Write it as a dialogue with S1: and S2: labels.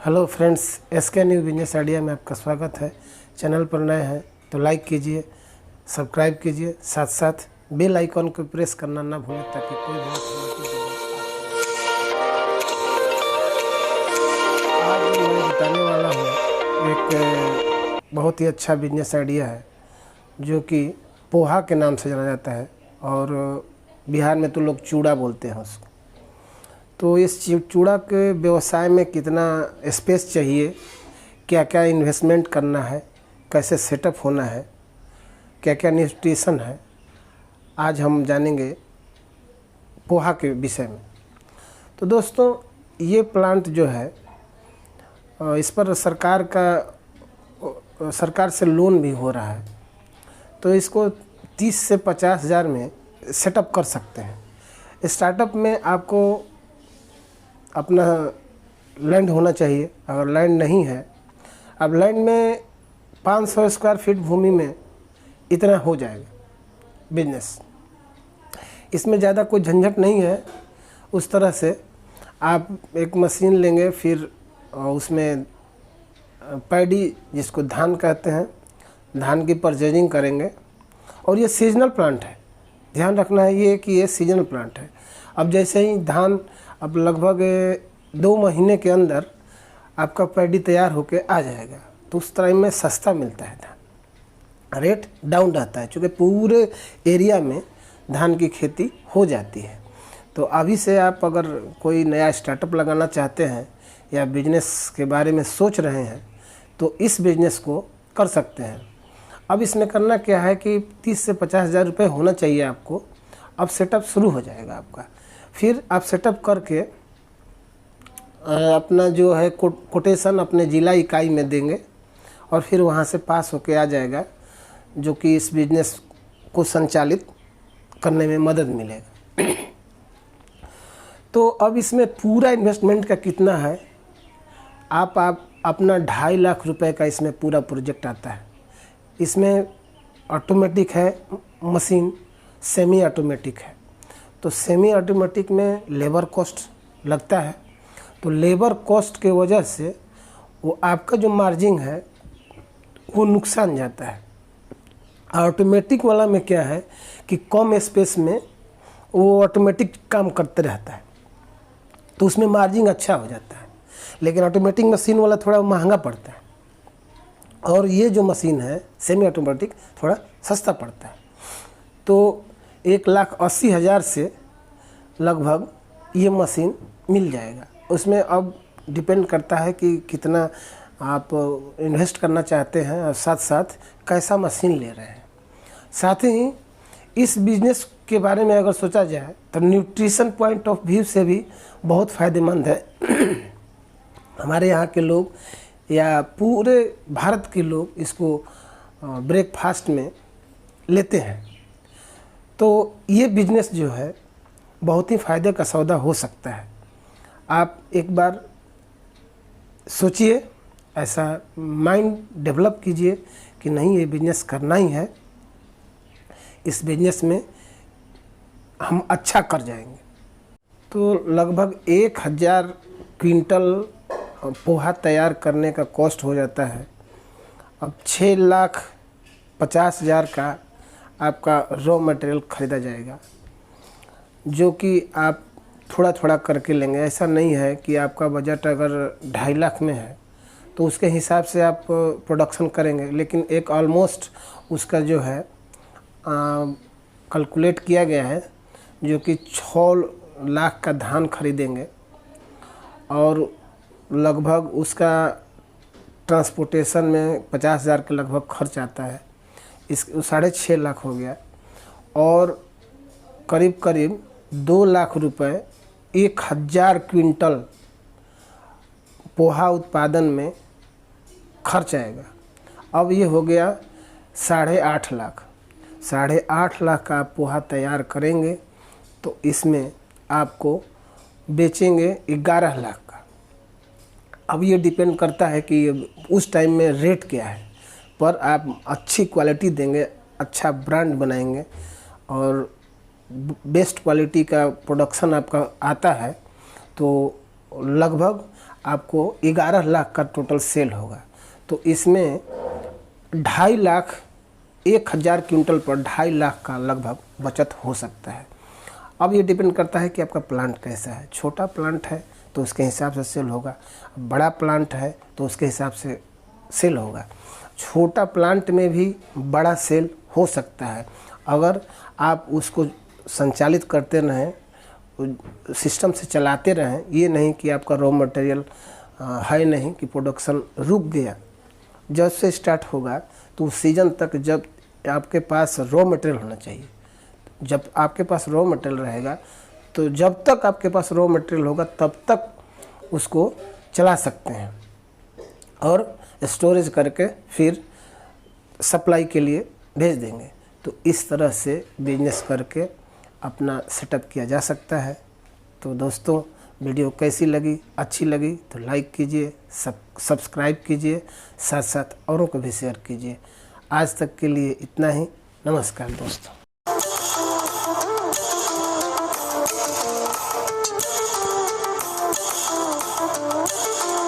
S1: Hello friends, SK new business idea में आपका स्वागत है। चैनल पर नए हैं तो लाइक कीजिए, सब्सक्राइब कीजिए, साथ साथ बेल आइकॉन को प्रेस करना ना भूलें ताकि कोई भी आज मैं बताने वाला हूँ एक बहुत ही अच्छा बिजनेस आइडिया है जो कि पोहा के नाम से जाना जाता है और बिहार में तो लोग चूड़ा बोलते हैं उसको। तो इस चूड़ा के व्यवसाय में कितना स्पेस चाहिए, क्या क्या इन्वेस्टमेंट करना है, कैसे सेटअप होना है, क्या क्या न्यूट्रिशन है, आज हम जानेंगे पोहा के विषय में। तो दोस्तों, ये प्लांट जो है इस पर सरकार से लोन भी हो रहा है, तो इसको 30 से 50 हज़ार में सेटअप कर सकते हैं। स्टार्टअप में आपको अपना लैंड होना चाहिए। अगर लैंड नहीं है, अब लैंड में 500 स्क्वायर फीट भूमि में इतना हो जाएगा बिजनेस। इसमें ज़्यादा कोई झंझट नहीं है। उस तरह से आप एक मशीन लेंगे, फिर उसमें पैडी जिसको धान कहते हैं, धान की परचेजिंग करेंगे। और ये सीजनल प्लांट है, ध्यान रखना है ये कि ये सीजनल प्लांट है। अब जैसे ही धान अब लगभग 2 महीने के अंदर आपका पैडी तैयार होके आ जाएगा, तो उस टाइम में सस्ता मिलता है धान, रेट डाउन रहता है क्योंकि पूरे एरिया में धान की खेती हो जाती है। तो अभी से आप अगर कोई नया स्टार्टअप लगाना चाहते हैं या बिजनेस के बारे में सोच रहे हैं तो इस बिजनेस को कर सकते हैं। अब इसमें करना क्या है कि 30 से 50 हज़ार रुपये होना चाहिए आपको। अब सेटअप शुरू हो जाएगा आपका। फिर आप सेटअप करके अपना जो है कोटेशन अपने ज़िला इकाई में देंगे और फिर वहाँ से पास होके आ जाएगा, जो कि इस बिज़नेस को संचालित करने में मदद मिलेगा। तो अब इसमें पूरा इन्वेस्टमेंट का कितना है, आप अपना 2.5 लाख रुपए का इसमें पूरा प्रोजेक्ट आता है। इसमें ऑटोमेटिक है मशीन, सेमी ऑटोमेटिक है। तो सेमी ऑटोमेटिक में लेबर कॉस्ट लगता है, तो लेबर कॉस्ट के वजह से वो आपका जो मार्जिन है वो नुकसान जाता है। ऑटोमेटिक वाला में क्या है कि कम स्पेस में वो ऑटोमेटिक काम करते रहता है, तो उसमें मार्जिन अच्छा हो जाता है। लेकिन ऑटोमेटिक मशीन वाला थोड़ा महंगा पड़ता है और ये जो मशीन है सेमी ऑटोमेटिक थोड़ा सस्ता पड़ता है। तो 1,80,000 से लगभग ये मशीन मिल जाएगा। उसमें अब डिपेंड करता है कि कितना आप इन्वेस्ट करना चाहते हैं और साथ साथ कैसा मशीन ले रहे हैं। साथ ही इस बिज़नेस के बारे में अगर सोचा जाए तो न्यूट्रिशन पॉइंट ऑफ व्यू से भी बहुत फ़ायदेमंद है। हमारे यहाँ के लोग या पूरे भारत के लोग इसको ब्रेकफास्ट में लेते हैं। तो ये बिजनेस जो है बहुत ही फ़ायदे का सौदा हो सकता है। आप एक बार सोचिए, ऐसा माइंड डेवलप कीजिए कि नहीं, ये बिजनेस करना ही है, इस बिजनेस में हम अच्छा कर जाएंगे। तो लगभग 1,000 क्विंटल पोहा तैयार करने का कॉस्ट हो जाता है। अब 6,50,000 का आपका रॉ मटेरियल ख़रीदा जाएगा, जो कि आप थोड़ा थोड़ा करके लेंगे। ऐसा नहीं है कि आपका बजट अगर 2.5 लाख में है तो उसके हिसाब से आप प्रोडक्शन करेंगे, लेकिन एक ऑलमोस्ट उसका जो है कैलकुलेट किया गया है, जो कि 6 लाख का धान खरीदेंगे और लगभग उसका ट्रांसपोर्टेशन में 50,000 के लगभग खर्च आता है। इस 6.5 लाख हो गया और करीब करीब 2 लाख रुपए 1,000 क्विंटल पोहा उत्पादन में खर्च आएगा। अब ये हो गया 8.5 लाख। 8.5 लाख का आप पोहा तैयार करेंगे तो इसमें आपको बेचेंगे 11 लाख का। अब ये डिपेंड करता है कि उस टाइम में रेट क्या है, पर आप अच्छी क्वालिटी देंगे, अच्छा ब्रांड बनाएंगे और बेस्ट क्वालिटी का प्रोडक्शन आपका आता है तो लगभग आपको 11 लाख का टोटल सेल होगा। तो इसमें 2.5 लाख, 1000 क्विंटल पर 2.5 लाख का लगभग बचत हो सकता है। अब ये डिपेंड करता है कि आपका प्लांट कैसा है। छोटा प्लांट है तो उसके हिसाब से सेल होगा, बड़ा प्लांट है तो उसके हिसाब से सेल होगा। छोटा प्लांट में भी बड़ा सेल हो सकता है अगर आप उसको संचालित करते रहें, सिस्टम से चलाते रहें। ये नहीं कि आपका रॉ मटेरियल है नहीं कि प्रोडक्शन रुक गया। जब से स्टार्ट होगा तो उस सीजन तक जब आपके पास रॉ मटेरियल होना चाहिए। जब आपके पास रॉ मटेरियल रहेगा तो जब तक आपके पास रॉ मटेरियल होगा तब तक उसको चला सकते हैं और स्टोरेज करके फिर सप्लाई के लिए भेज देंगे। तो इस तरह से बिजनेस करके अपना सेटअप किया जा सकता है। तो दोस्तों, वीडियो कैसी लगी? अच्छी लगी तो लाइक कीजिए, सब्सक्राइब कीजिए, साथ साथ औरों को भी शेयर कीजिए। आज तक के लिए इतना ही। नमस्कार दोस्तों।